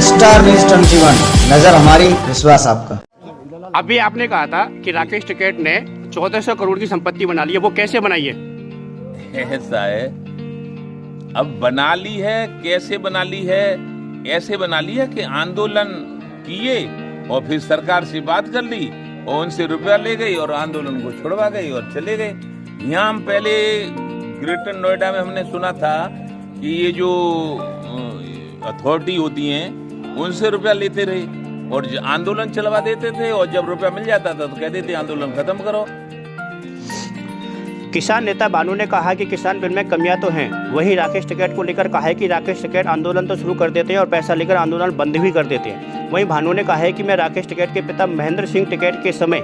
Star news 21, नजर हमारी, विश्वास आपका। अभी आपने कहा था कि राकेश टिकैत ने 1400 करोड़ की संपत्ति बना ली है, वो कैसे बनाई है? ऐसा है, अब बना ली है, कैसे बना ली है? ऐसे बना ली है कि आंदोलन किए और फिर सरकार से बात कर ली और उनसे रुपया ले गई और आंदोलन को छुड़वा गई और चले गए। यहाँ हम पहले ग्रेटर नोएडा में हमने सुना था कि ये जो अथॉरिटी होती हैं उनसे रुपया लेते रहे और आंदोलन चलवा देते थे और जब रुपया मिल जाता था तो कहते थे आंदोलन खत्म करो। किसान नेता भानु ने कहा कि किसान बिल में कमियां तो हैं, वहीं राकेश टिकैत को लेकर कहा है कि राकेश टिकैत आंदोलन तो शुरू कर देते हैं और पैसा लेकर आंदोलन बंद भी कर देते हैं। वहीं भानु ने कहा है कि मैं राकेश टिकैत के पिता महेंद्र सिंह टिकैत के समय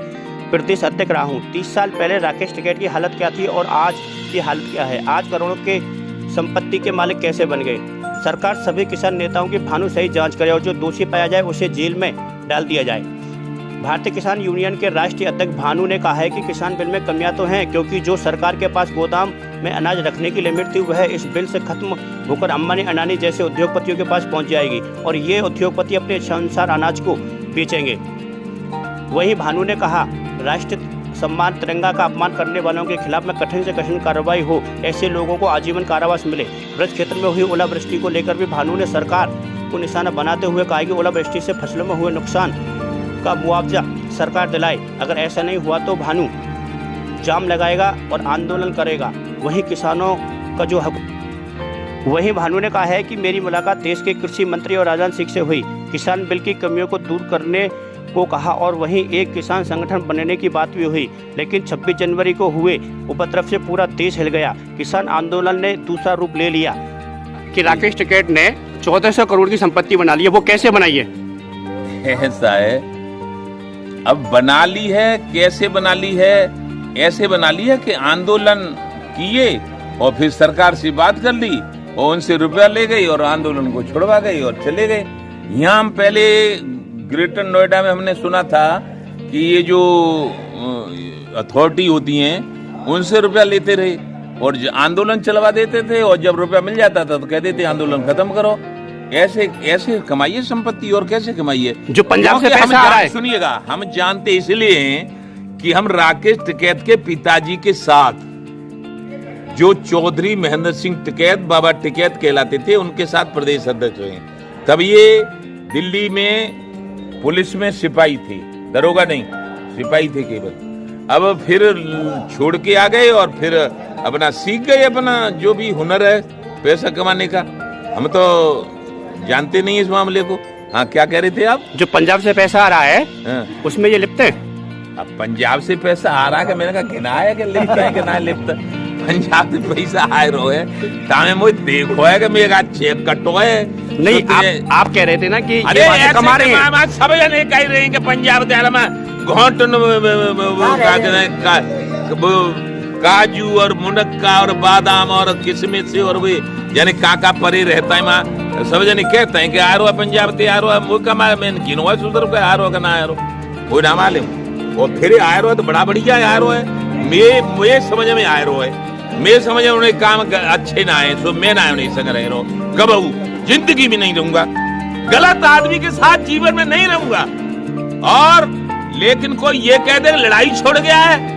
प्रदेश अध्यक्ष रहा हूँ। 30 साल पहले राकेश टिकैत की हालत क्या थी और आज की हालत क्या है? आज करोड़ों के संपत्ति के मालिक कैसे बन गए? सरकार सभी किसान नेताओं की भानु सही जांच करे और जो दोषी पाया जाए उसे जेल में डाल दिया जाए। भारतीय किसान यूनियन के राष्ट्रीय अध्यक्ष भानु ने कहा है कि किसान बिल में कमियां तो हैं, क्योंकि जो सरकार के पास गोदाम में अनाज रखने की लिमिट थी वह इस बिल से खत्म होकर अंबानी अडानी जैसे उद्योगपतियों के पास पहुंच जाएगी और ये उद्योगपति अपने इच्छानुसार अनाज को बेचेंगे। वहीं भानु ने कहा, राष्ट्रीय सम्मान तिरंगा का अपमान करने वालों के खिलाफ में कठिन से कठिन कार्रवाई हो, ऐसे लोगों को आजीवन कारावास मिले। ब्रज क्षेत्र में हुई ओलावृष्टि को लेकर भी भानु ने सरकार को निशाना बनाते हुए कहा कि ओलावृष्टि से फसलों में हुए नुकसान का मुआवजा सरकार दिलाए। अगर ऐसा नहीं हुआ तो भानु जाम लगाएगा और आंदोलन करेगा। वहीं किसानों का जो हक। वहीं भानु ने कहा है कि मेरी मुलाकात देश के कृषि मंत्री और राजनाथ सिंह से हुई, किसान बिल की कमियों को दूर करने को कहा और वहीं एक किसान संगठन बनने की बात भी हुई। लेकिन 26 जनवरी को हुए उपद्रव से पूरा देश हिल गया। किसान आंदोलन ने दूसरा रूप ले लिया कि राकेश टिकैत ने 1400 करोड़ की संपत्ति बना ली है, वो कैसे बनाई है? ऐसा है, अब बना ली है, कैसे बना ली है? ऐसे बना ली है कि आंदोलन किए और फिर सरकार से बात कर ली और उनसे रुपया ले गई और आंदोलन को छुड़वा गई और चले गए। यहाँ हम पहले ग्रेटर नोएडा में हमने सुना था कि ये जो अथॉरिटी होती हैं उनसे रुपया लेते रहे और आंदोलन चलवा देते थे और जब रुपया मिल जाता था तो कहते थे आंदोलन खत्म करो। ऐसे ऐसे कमाइए संपत्ति और कैसे कमाइए? जो पंजाब से पैसा आ रहा है, सुनिएगा, हम जानते इसलिए हैं कि हम राकेश टिकैत के पिताजी के साथ जो चौधरी महेंद्र सिंह टिकैत बाबा टिकैत कहलाते थे उनके साथ प्रदेश अध्यक्ष रहे। तब ये दिल्ली में पुलिस में सिपाही थे, दरोगा नहीं, सिपाही थे केवल। अब फिर छोड़ के आ गए और फिर अपना सीख गए अपना जो भी हुनर है पैसा कमाने का। हम तो जानते नहीं इस मामले को। हाँ, क्या कह रहे थे आप? जो पंजाब से पैसा आ रहा है, हाँ, उसमें ये लिप्त है। अब पंजाब से पैसा आ रहा है, मैंने कहा गिना है कि लिप्त है कि ना लिप्त। पंजाब से पैसा आए रो है तामे मुझे देखो है कि मेरा चेक कटो है। नहीं, आप कह रहे थे ना कि ये कमा रहे हैं। सब जने कह रहे हैं कि पंजाब देहात में घोट काजू और मुनक्का और बादाम और किशमिश और वे यानी काका परे रहता है माँ। सब जने कहते हैं कि आ रहा है पंजाब से, आ रहा है वो कमा मैंने गिनवा सुधर के आ रहा का ना आ रहा वो ना मालूम। और फिर आ रहा है तो बड़ा बढ़िया आ रहा है। मैं समझ में आ रहा है, मैं समझ में उन्हें काम अच्छे ना आए सो मैं ना नहीं संग रह रहा कबहू जिंदगी में नहीं रहूंगा। गलत आदमी के साथ जीवन में नहीं रहूंगा। और लेकिन कोई ये कह दे लड़ाई छोड़ गया है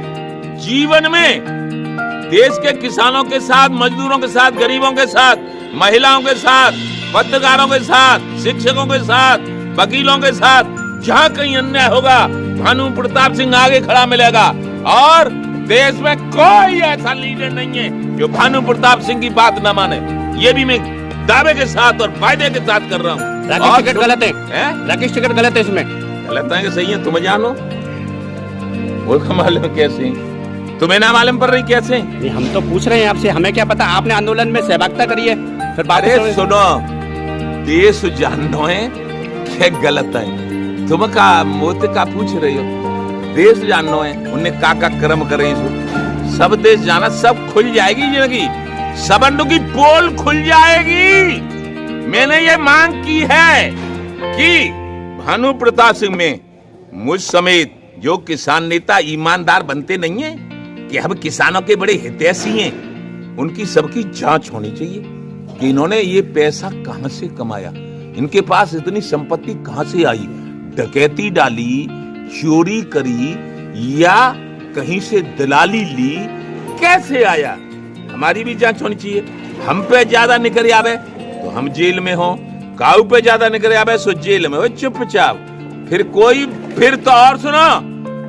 जीवन में, देश के किसानों के साथ, मजदूरों के साथ, गरीबों के साथ, महिलाओं के साथ, पत्रकारों के साथ, शिक्षकों के साथ, वकीलों के साथ, जहां कहीं अन्याय होगा भानु प्रताप सिंह आगे खड़ा मिलेगा। और देश में कोई ऐसा लीडर नहीं है जो भानु प्रताप सिंह की बात न माने। ये भी मैं दावे के साथ और वायदे के साथ कर रहा हूँ। राकेश टिकैत गलत है? राकेश टिकैत गलत है इसमें? गलत है कि सही है तुम जानो, वो मालूम कैसे, तुम्हें ना मालूम पड़ रही कैसे? नहीं, हम तो पूछ रहे हैं आपसे, हमें क्या पता आपने आंदोलन में सहभागिता करी है। फिर अरे सुनो, देश जानना है क्या गलत है? तुम का मोत का पूछ रही हो? देश जानना है उन्हें का कर्म करे सब देश जाना, सब खुल जाएगी जिंदगी, सबंडों की पोल खुल जाएगी। मैंने ये मांग की है कि भानु प्रताप सिंह में मुझ समेत जो किसान नेता ईमानदार बनते नहीं है कि हम किसानों के बड़े हितैषी हैं, उनकी सबकी जांच होनी चाहिए कि इन्होंने ये पैसा कहां से कमाया। इनके पास इतनी संपत्ति कहां से आई? डकैती डाली, चोरी करी या कहीं से दलाली ली, कैसे आया? हमारी भी जांच होनी चाहिए। हम पे ज्यादा निकल आवे तो हम जेल में हो, काऊ पे ज्यादा निकल आवे सो जेल में हो चुपचाप। फिर तो और सुनो,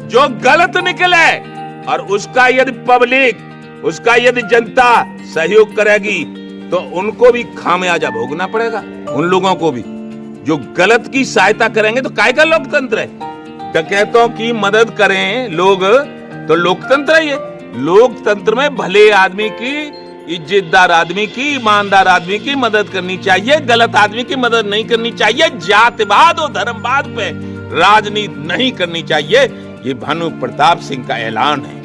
जो गलत निकले और उसका यदि पब्लिक, उसका यदि जनता सहयोग करेगी तो उनको भी खामियाजा भोगना पड़ेगा। उन लोगों को भी जो गलत की सहायता करेंगे तो काय का लोकतंत्र है? डकैतों की मदद करें लोग तो लोकतंत्र है ये। लोकतंत्र में भले आदमी की, इज्जतदार आदमी की, ईमानदार आदमी की मदद करनी चाहिए, गलत आदमी की मदद नहीं करनी चाहिए। जातिवाद और धर्मवाद पे राजनीति नहीं करनी चाहिए। ये भानु प्रताप सिंह का ऐलान है।